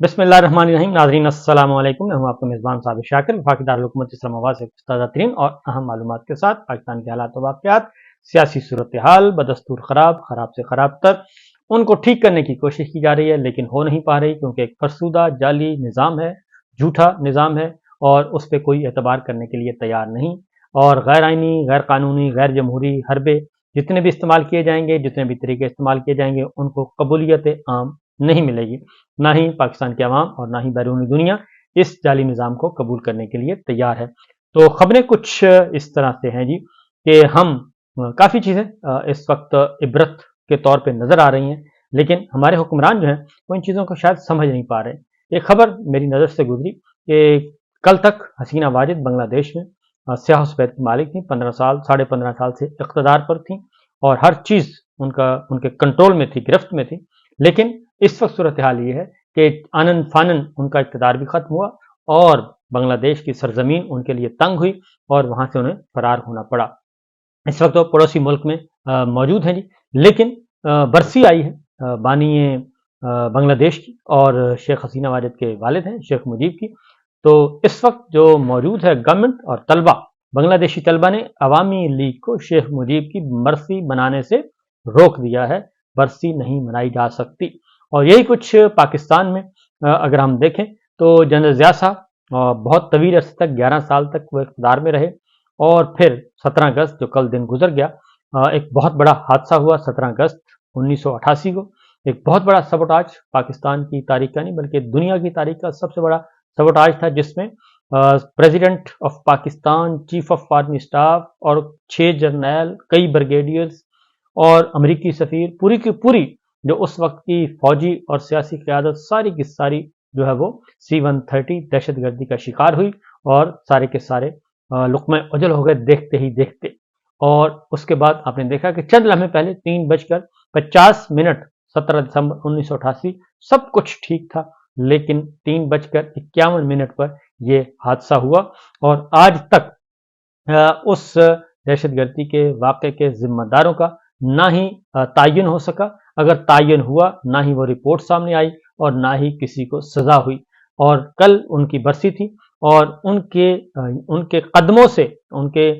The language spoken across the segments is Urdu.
بسم اللہ الرحمن الرحیم. ناظرین السلام علیکم. میں ہوں آپ کا میزبان صابر شاکر. وفاقی دارالحکومت اسلام آباد سے تازہ ترین اور اہم معلومات کے ساتھ پاکستان کے حالات و واقعات، سیاسی صورتحال بدستور خراب سے خراب تر ان کو ٹھیک کرنے کی کوشش کی جا رہی ہے، لیکن ہو نہیں پا رہی کیونکہ ایک فرسودہ جعلی نظام ہے، جھوٹا نظام ہے اور اس پہ کوئی اعتبار کرنے کے لیے تیار نہیں. اور غیر آئینی، غیر قانونی، غیر جمہوری حربے جتنے بھی استعمال کیے جائیں گے، جتنے بھی طریقے استعمال کیے جائیں گے، ان کو قبولیت عام نہیں ملے گی. نہ ہی پاکستان کے عوام اور نہ ہی بیرونی دنیا اس جعلی نظام کو قبول کرنے کے لیے تیار ہے. تو خبریں کچھ اس طرح سے ہیں جی کہ ہم کافی چیزیں اس وقت عبرت کے طور پہ نظر آ رہی ہیں، لیکن ہمارے حکمران جو ہیں وہ ان چیزوں کو شاید سمجھ نہیں پا رہے. ایک خبر میری نظر سے گزری کہ کل تک حسینہ واجد بنگلہ دیش میں سیاہ و سفید کی مالک تھیں، 15 سال سے اقتدار پر تھیں اور ہر چیز ان کے کنٹرول میں تھی، گرفت میں تھی. لیکن اس وقت صورتحال یہ ہے کہ آنن فانن ان کا اقتدار بھی ختم ہوا اور بنگلہ دیش کی سرزمین ان کے لیے تنگ ہوئی اور وہاں سے انہیں فرار ہونا پڑا. اس وقت وہ پڑوسی ملک میں موجود ہیں جی، لیکن برسی آئی ہے بانی بنگلہ دیش کی اور شیخ حسینہ واجد کے والد ہیں شیخ مجیب کی. تو اس وقت جو موجود ہے گورنمنٹ اور طلبہ، بنگلہ دیشی طلبہ نے عوامی لیگ کو شیخ مجیب کی برسی منانے سے روک دیا ہے. برسی نہیں منائی جا سکتی. اور یہی کچھ پاکستان میں اگر ہم دیکھیں تو جنرل ضیاء صاحب بہت طویل عرصے تک 11 سال تک وہ اقتدار میں رہے اور پھر 17 اگست جو کل دن گزر گیا، ایک بہت بڑا حادثہ ہوا 17 اگست 1988 کو. ایک بہت بڑا سبوٹاج پاکستان کی تاریخ کا نہیں بلکہ دنیا کی تاریخ کا سب سے بڑا سبوٹاج تھا، جس میں president of Pakistan, chief of army staff اور 6 جرنیل، کئی بریگیڈیئرز اور امریکی سفیر، پوری کی پوری جو اس وقت کی فوجی اور سیاسی قیادت ساری کی ساری جو ہے وہ C-130 دہشت گردی کا شکار ہوئی اور سارے کے سارے لقمہ اجل ہو گئے دیکھتے ہی دیکھتے. اور اس کے بعد آپ نے دیکھا کہ چند لمحے پہلے 3:50 17 دسمبر 1988 سب کچھ ٹھیک تھا، لیکن 3:51 پر یہ حادثہ ہوا اور آج تک اس دہشت گردی کے واقعے کے ذمہ داروں کا نہ ہی تعین ہو سکا. اگر تعین ہوا نہ ہی وہ رپورٹ سامنے آئی اور نہ ہی کسی کو سزا ہوئی. اور کل ان کی برسی تھی اور ان کے قدموں سے، ان کے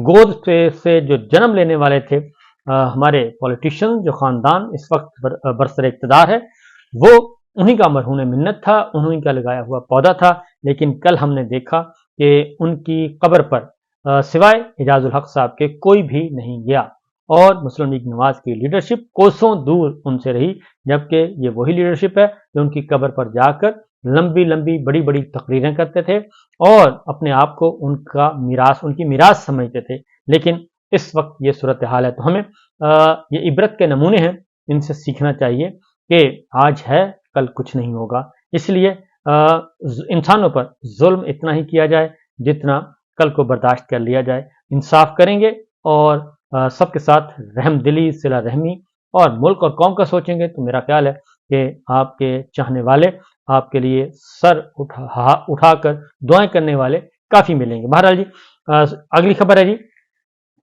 گود سے جو جنم لینے والے تھے ہمارے پولیٹیشین، جو خاندان اس وقت برسر اقتدار ہے، وہ انہی کا مرہون منت تھا، انہی کا لگایا ہوا پودا تھا. لیکن کل ہم نے دیکھا کہ ان کی قبر پر سوائے اعجاز الحق صاحب کے کوئی بھی نہیں گیا اور مسلم لیگ نواز کی لیڈرشپ کوسوں دور ان سے رہی، جبکہ یہ وہی لیڈرشپ ہے جو ان کی قبر پر جا کر لمبی بڑی تقریریں کرتے تھے اور اپنے آپ کو ان کی میراث سمجھتے تھے. لیکن اس وقت یہ صورتحال ہے تو ہمیں یہ عبرت کے نمونے ہیں، ان سے سیکھنا چاہیے کہ آج ہے کل کچھ نہیں ہوگا. اس لیے انسانوں پر ظلم اتنا ہی کیا جائے جتنا کل کو برداشت کر لیا جائے. انصاف کریں گے اور سب کے ساتھ رحم دلی، صلہ رحمی اور ملک اور قوم کا سوچیں گے تو میرا خیال ہے کہ آپ کے چاہنے والے، آپ کے لیے سر اٹھا کر دعائیں کرنے والے کافی ملیں گے. بہرحال جی اگلی خبر ہے جی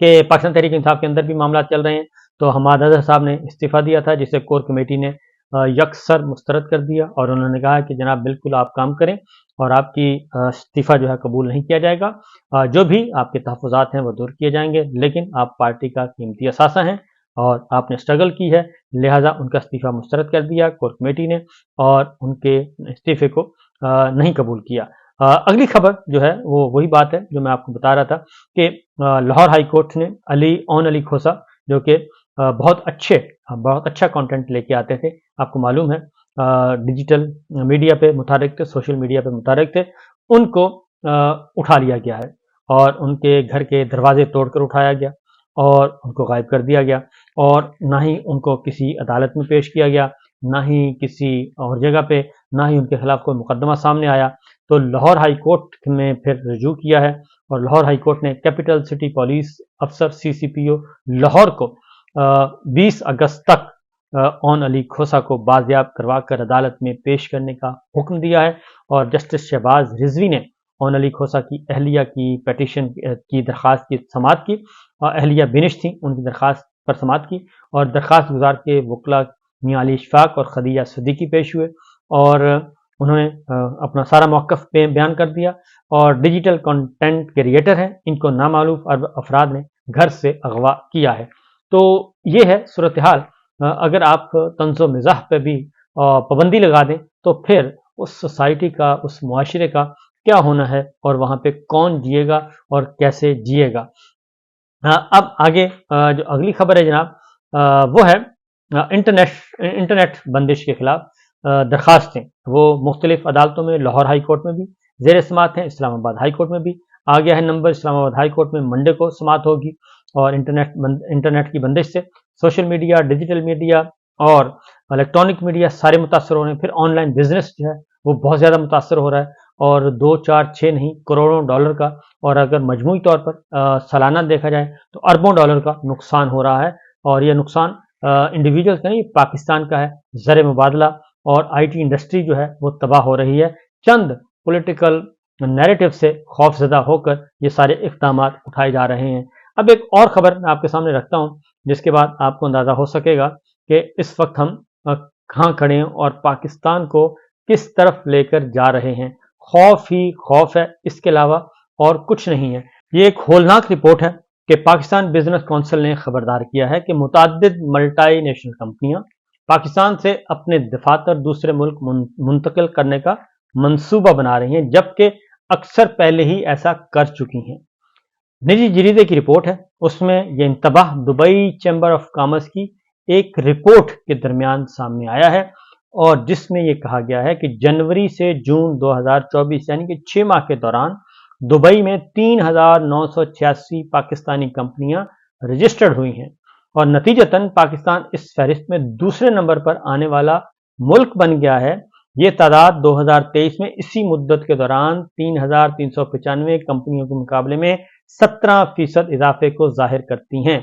کہ پاکستان تحریک انصاف کے اندر بھی معاملات چل رہے ہیں. تو حماد اظہر صاحب نے استعفیٰ دیا تھا، جسے کور کمیٹی نے یکسر مسترد کر دیا اور انہوں نے کہا کہ جناب بالکل آپ کام کریں اور آپ کی استعفیٰ جو ہے قبول نہیں کیا جائے گا. جو بھی آپ کے تحفظات ہیں وہ دور کیے جائیں گے، لیکن آپ پارٹی کا قیمتی اثاثہ ہیں اور آپ نے اسٹرگل کی ہے، لہٰذا ان کا استعفیٰ مسترد کر دیا کور کمیٹی نے اور ان کے استعفے کو نہیں قبول کیا. اگلی خبر جو ہے وہ وہی بات ہے جو میں آپ کو بتا رہا تھا کہ لاہور ہائی کورٹ نے علی کھوسہ، جو کہ بہت اچھا کانٹینٹ لے کے آتے تھے، آپ کو معلوم ہے ڈیجیٹل میڈیا پہ متحرک تھے، سوشل میڈیا پہ متحرک تھے، ان کو اٹھا لیا گیا ہے اور ان کے گھر کے دروازے توڑ کر اٹھایا گیا اور ان کو غائب کر دیا گیا اور نہ ہی ان کو کسی عدالت میں پیش کیا گیا، نہ ہی کسی اور جگہ پہ، نہ ہی ان کے خلاف کوئی مقدمہ سامنے آیا. تو لاہور ہائی کورٹ میں پھر رجوع کیا ہے اور لاہور ہائی کورٹ نے کیپٹل سٹی پولیس افسر CCPO لاہور کو 20 اگست تک علی کھوسہ کو بازیاب کروا کر عدالت میں پیش کرنے کا حکم دیا ہے. اور جسٹس شہباز رضوی نے علی کھوسہ کی اہلیہ کی پیٹیشن کی درخواست کی سماعت کی. اہلیہ بینش تھیں، ان کی درخواست پر سماعت کی اور درخواست گزار کے وکلا میاں علی اشفاق اور خدیجہ صدیقی پیش ہوئے اور انہوں نے اپنا سارا موقف بیان کر دیا اور ڈیجیٹل کنٹینٹ کریٹر ہیں، ان کو نامعلوم افراد نے گھر سے اغوا کیا ہے۔ تو یہ ہے صورتحال۔ اگر آپ طنز و مزاح پہ بھی پابندی لگا دیں تو پھر اس سوسائٹی کا، اس معاشرے کا کیا ہونا ہے اور وہاں پہ کون جیے گا اور کیسے جیے گا۔ اب آگے جو اگلی خبر ہے جناب وہ ہے انٹرنیٹ بندش کے خلاف درخواستیں۔ وہ مختلف عدالتوں میں، لاہور ہائی کورٹ میں بھی زیر سماعت ہیں، اسلام آباد ہائی کورٹ میں بھی آ گیا ہے نمبر۔ اسلام آباد ہائی کورٹ میں منڈے کو سماعت ہوگی اور انٹرنیٹ کی بندش سے سوشل میڈیا، ڈیجیٹل میڈیا اور الیکٹرانک میڈیا سارے متاثر ہو رہے ہیں۔ پھر آن لائن بزنس جو ہے وہ بہت زیادہ متاثر ہو رہا ہے اور 2، 4، 6 نہیں کروڑوں ڈالر کا، اور اگر مجموعی طور پر سالانہ دیکھا جائے تو اربوں ڈالر کا نقصان ہو رہا ہے، اور یہ نقصان انڈیویجول کا نہیں، پاکستان کا ہے۔ زر مبادلہ اور آئی ٹی انڈسٹری جو ہے وہ تباہ ہو رہی ہے۔ چند پولیٹیکل نیریٹو سے خوف زدہ ہو کر یہ سارے اقدامات اٹھائے جا رہے ہیں۔ اب ایک اور خبر میں آپ کے سامنے رکھتا ہوں جس کے بعد آپ کو اندازہ ہو سکے گا کہ اس وقت ہم کہاں کھڑے ہیں اور پاکستان کو کس طرف لے کر جا رہے ہیں۔ خوف ہی خوف ہے، اس کے علاوہ اور کچھ نہیں ہے۔ یہ ایک ہولناک رپورٹ ہے کہ پاکستان بزنس کونسل نے خبردار کیا ہے کہ متعدد ملٹی نیشنل کمپنیاں پاکستان سے اپنے دفاتر دوسرے ملک منتقل کرنے کا منصوبہ بنا رہی ہیں، جبکہ اکثر پہلے ہی ایسا کر چکی ہیں۔ نجی جریدے کی رپورٹ ہے، اس میں یہ انتباہ دبئی چیمبر آف کامرس کی ایک رپورٹ کے درمیان سامنے آیا ہے، اور جس میں یہ کہا گیا ہے کہ جنوری سے جون 2024 یعنی کہ 6 ماہ کے دوران دبئی میں 3986 پاکستانی کمپنیاں رجسٹرڈ ہوئی ہیں، اور نتیجتاً پاکستان اس فہرست میں دوسرے نمبر پر آنے والا ملک بن گیا ہے۔ یہ تعداد 2023 میں اسی مدت کے دوران 3395 کمپنیوں کے مقابلے میں 17% اضافے کو ظاہر کرتی ہیں،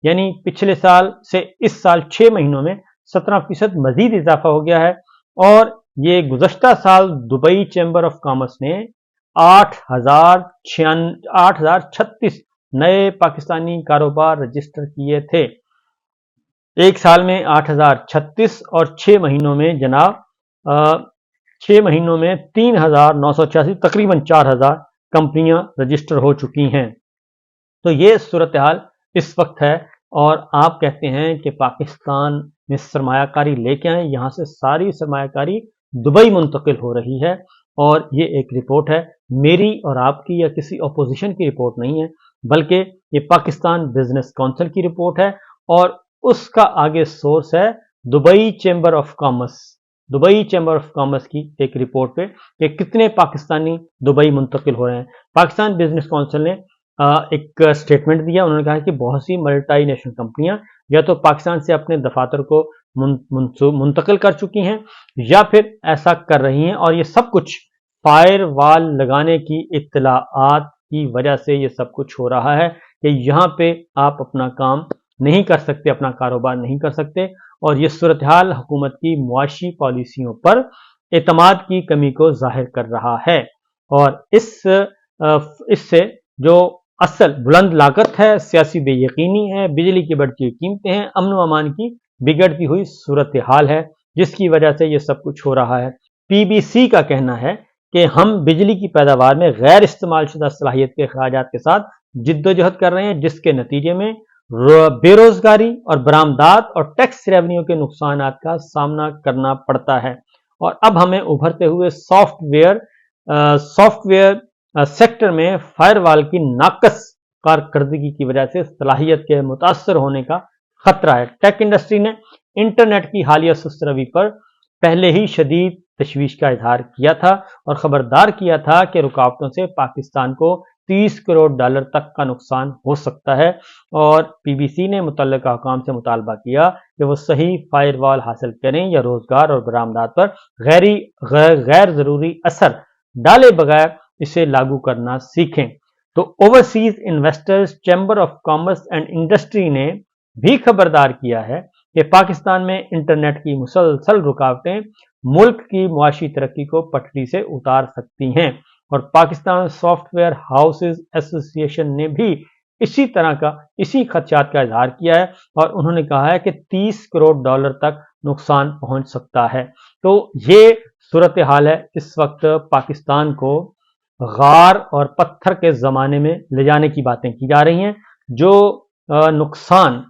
یعنی پچھلے سال سے اس سال 6 مہینوں میں 17% مزید اضافہ ہو گیا ہے۔ اور یہ گزشتہ سال دبئی چیمبر آف کامرس نے 8036 نئے پاکستانی کاروبار رجسٹر کیے تھے۔ ایک سال میں 8036 اور 6 مہینوں میں جناب 6 مہینوں میں 3986 تقریباً 4000 کمپنیاں رجسٹر ہو چکی ہیں۔ تو یہ صورتحال اس وقت ہے، اور آپ کہتے ہیں کہ پاکستان میں سرمایہ کاری لے کے آئیں، یہاں سے ساری سرمایہ کاری دبئی منتقل ہو رہی ہے، اور یہ ایک رپورٹ ہے، میری اور آپ کی یا کسی اپوزیشن کی رپورٹ نہیں ہے، بلکہ یہ پاکستان بزنس کونسل کی رپورٹ ہے، اور اس کا آگے سورس ہے Dubai chamber of commerce. Dubai chamber of commerce کی ایک رپورٹ پہ کہ کتنے پاکستانی دبئی منتقل ہو رہے ہیں۔ پاکستان بزنس کونسل نے ایک سٹیٹمنٹ دیا، انہوں نے کہا کہ بہت سی ملٹی نیشنل کمپنیاں یا تو پاکستان سے اپنے دفاتر کو منتقل کر چکی ہیں یا پھر ایسا کر رہی ہیں، اور یہ سب کچھ فائر وال لگانے کی اطلاعات کی وجہ سے یہ سب کچھ ہو رہا ہے کہ یہاں پہ آپ اپنا کام نہیں کر سکتے، اپنا کاروبار نہیں کر سکتے، اور یہ صورتحال حکومت کی معاشی پالیسیوں پر اعتماد کی کمی کو ظاہر کر رہا ہے، اور اس سے جو اصل بلند لاگت ہے، سیاسی بے یقینی ہے، بجلی کی بڑھتی ہوئی قیمتیں ہیں، امن و امان کی بگڑتی ہوئی صورتحال ہے، جس کی وجہ سے یہ سب کچھ ہو رہا ہے۔ پی بی سی کا کہنا ہے کہ ہم بجلی کی پیداوار میں غیر استعمال شدہ صلاحیت کے اخراجات کے ساتھ جد و جہد کر رہے ہیں، جس کے نتیجے میں بے روزگاری اور برآمدات اور ٹیکس ریونیو کے نقصانات کا سامنا کرنا پڑتا ہے، اور اب ہمیں ابھرتے ہوئے سافٹ ویئر سیکٹر میں فائر وال کی ناقص کارکردگی کی وجہ سے صلاحیت کے متاثر ہونے کا خطرہ ہے۔ ٹیک انڈسٹری نے انٹرنیٹ کی حالیہ سست روی پر پہلے ہی شدید تشویش کا اظہار کیا تھا اور خبردار کیا تھا کہ رکاوٹوں سے پاکستان کو 30 کروڑ ڈالر تک کا نقصان ہو سکتا ہے، اور پی بی سی نے متعلقہ حکام سے مطالبہ کیا کہ وہ صحیح فائر وال حاصل کریں یا روزگار اور برآمدات پر غیر ضروری اثر ڈالے بغیر اسے لاگو کرنا سیکھیں۔ تو overseas investors chamber of commerce and industry نے بھی خبردار کیا ہے کہ پاکستان میں انٹرنیٹ کی مسلسل رکاوٹیں ملک کی معاشی ترقی کو پٹری سے اتار سکتی ہیں، اور پاکستان سافٹ ویئر ہاؤسز ایسوسی ایشن نے بھی اسی خدشات کا اظہار کیا ہے، اور انہوں نے کہا ہے کہ 30 کروڑ ڈالر تک نقصان پہنچ سکتا ہے۔ تو یہ صورتحال ہے اس وقت پاکستان کو غار اور پتھر کے زمانے میں لے جانے کی باتیں کی جا رہی ہیں۔ جو نقصان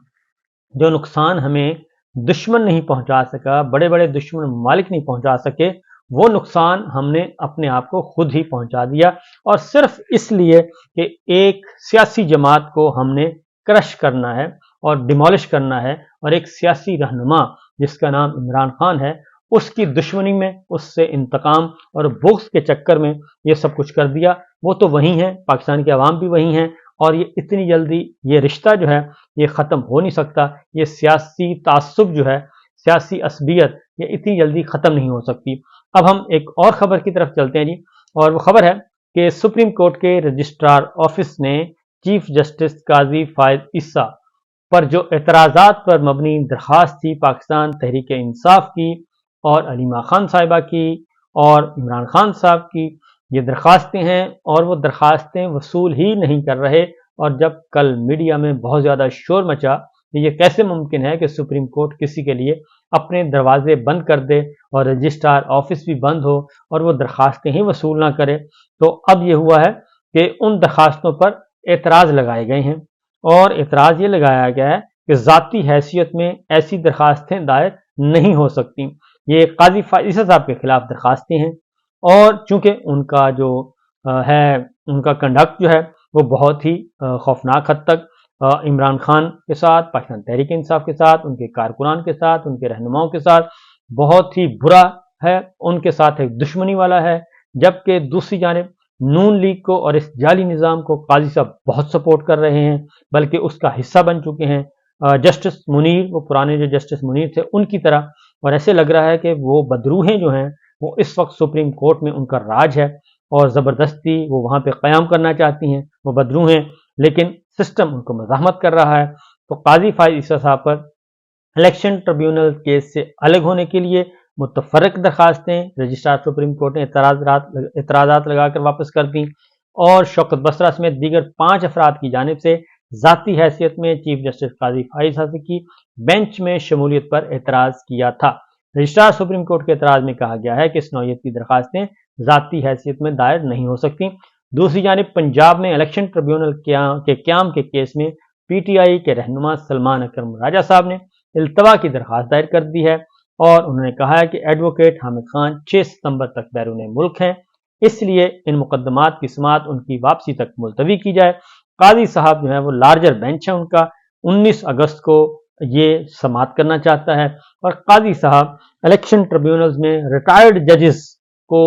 ہمیں دشمن نہیں پہنچا سکا، بڑے بڑے دشمن ممالک نہیں پہنچا سکے، وہ نقصان ہم نے اپنے آپ کو خود ہی پہنچا دیا، اور صرف اس لیے کہ ایک سیاسی جماعت کو ہم نے کرش کرنا ہے اور ڈیمولش کرنا ہے، اور ایک سیاسی رہنما جس کا نام عمران خان ہے، اس کی دشمنی میں، اس سے انتقام اور بغض کے چکر میں یہ سب کچھ کر دیا۔ وہ تو وہی ہیں، پاکستان کے عوام بھی وہی ہیں، اور یہ اتنی جلدی یہ رشتہ جو ہے یہ ختم ہو نہیں سکتا، یہ سیاسی تعصب جو ہے، سیاسی عصبیت، یہ اتنی جلدی ختم نہیں ہو سکتی۔ اب ہم ایک اور خبر کی طرف چلتے ہیں جی، اور وہ خبر ہے کہ سپریم کورٹ کے رجسٹرار آفس نے چیف جسٹس قاضی فائز عیسیٰ پر جو اعتراضات پر مبنی درخواست تھی پاکستان تحریک انصاف کی اور علیمہ خان صاحبہ کی اور عمران خان صاحب کی، یہ درخواستیں ہیں، اور وہ درخواستیں وصول ہی نہیں کر رہے۔ اور جب کل میڈیا میں بہت زیادہ شور مچا کہ یہ کیسے ممکن ہے کہ سپریم کورٹ کسی کے لیے اپنے دروازے بند کر دے اور رجسٹرار آفس بھی بند ہو اور وہ درخواستیں ہی وصول نہ کرے، تو اب یہ ہوا ہے کہ ان درخواستوں پر اعتراض لگائے گئے ہیں، اور اعتراض یہ لگایا گیا ہے کہ ذاتی حیثیت میں ایسی درخواستیں دائر نہیں ہو سکتی۔ یہ قاضی فائز عیسیٰ صاحب کے خلاف درخواستیں ہیں، اور چونکہ ان کا جو ہے ان کا کنڈکٹ جو ہے وہ بہت ہی خوفناک حد تک عمران خان کے ساتھ، پاکستان تحریک انصاف کے ساتھ، ان کے کارکنان کے ساتھ، ان کے رہنماؤں کے ساتھ بہت ہی برا ہے، ان کے ساتھ ایک دشمنی والا ہے، جبکہ دوسری جانب نون لیگ کو اور اس جعلی نظام کو قاضی صاحب بہت سپورٹ کر رہے ہیں، بلکہ اس کا حصہ بن چکے ہیں۔ جسٹس منیر، وہ پرانے جو جسٹس منیر تھے ان کی طرح، اور ایسے لگ رہا ہے کہ وہ بدروہیں جو ہیں وہ اس وقت سپریم کورٹ میں ان کا راج ہے، اور زبردستی وہ وہاں پہ قیام کرنا چاہتی ہیں، وہ بدروہیں، لیکن سسٹم ان کو مزاحمت کر رہا ہے۔ تو قاضی فائز عیسیٰ صاحب پر الیکشن ٹریبیونل کیس سے الگ ہونے کے لیے متفرق درخواستیں رجسٹرار سپریم کورٹ نے اعتراضات لگا کر واپس کر دیں، اور شوکت بسرا سمیت دیگر 5 افراد کی جانب سے ذاتی حیثیت میں چیف جسٹس قاضی فائز عیسیٰ کی بینچ میں شمولیت پر اعتراض کیا تھا۔ رجسٹرار سپریم کورٹ کے اعتراض میں کہا گیا ہے کہ اس نوعیت کی درخواستیں ذاتی حیثیت میں دائر نہیں ہو سکتی۔ دوسری جانب پنجاب میں الیکشن ٹریبیونل کے قیام کے کیس میں پی ٹی آئی کے رہنما سلمان اکرم راجہ صاحب نے التوا کی درخواست دائر کر دی ہے، اور انہوں نے کہا ہے کہ ایڈوکیٹ حامد خان 6 ستمبر تک بیرون ملک ہیں، اس لیے ان مقدمات کی سماعت ان کی واپسی تک ملتوی کی جائے۔ قاضی صاحب جو ہے وہ لارجر بینچ ہے ان کا، 19 اگست کو یہ سماعت کرنا چاہتا ہے، اور قاضی صاحب الیکشن ٹریبیونلز میں ریٹائرڈ ججز کو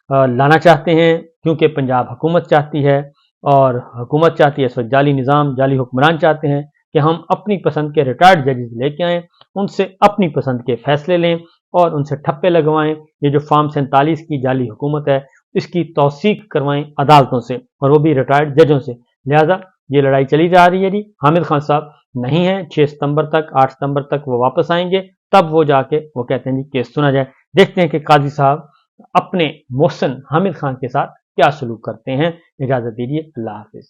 لانا چاہتے ہیں، کیونکہ پنجاب حکومت چاہتی ہے، اور حکومت چاہتی ہے اس وقت جعلی نظام، جعلی حکمران چاہتے ہیں کہ ہم اپنی پسند کے ریٹائرڈ ججز لے کے آئیں، ان سے اپنی پسند کے فیصلے لیں اور ان سے ٹھپے لگوائیں۔ یہ جو فارم 47 کی جعلی حکومت ہے اس کی توثیق کروائیں عدالتوں سے، اور وہ بھی ریٹائرڈ ججوں سے۔ لہذا یہ لڑائی چلی جا رہی ہے جی۔ حامد خان صاحب نہیں ہیں، 6 ستمبر تک، 8 ستمبر تک وہ واپس آئیں گے، تب وہ جا کے وہ کہتے ہیں جی کیس سنا جائے۔ دیکھتے ہیں کہ قاضی صاحب اپنے محسن حامد خان کے ساتھ کیا سلوک کرتے ہیں۔ اجازت دیجیے، اللہ حافظ۔